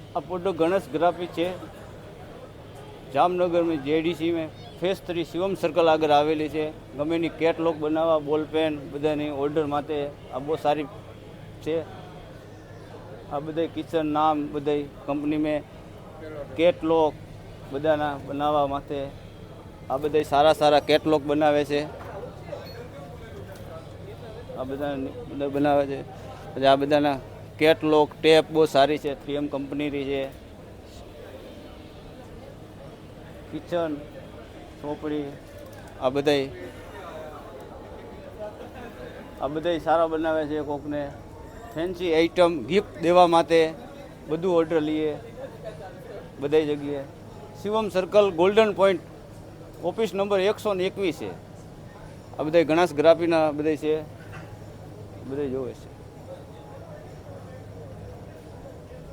આ product Ganesh graphic है जामनगर में जेडीसी में फेस 3 शिवम सर्कल आगे आवेली है। गमेनी केटलॉग बनावा बॉल पेन बधानी ऑर्डर माटे आ बहुत सारी है। आ बधाई किचन नाम बधाई कंपनी में केटलॉग बधाना बनावा माटे आ बधाई सारा सारा केटलॉग बनावे छे। आ बधा बनावे छे પછી આ બધાના કેટલોગ ટેપ બહુ સારી છે 3M કંપનીની છે। કિચન ચોપડી આ બધાય સારા બનાવે છે। કોકને ફેન્સી આઈટમ ગિફ્ટ દેવા માટે બધું ઓર્ડર લઈએ બધાય જગ્યાએ। Shivam circle golden point office number 121 છે। આ બધાય ગણેશ ગ્રાફીના બધાય છે બધાય જોવે છે।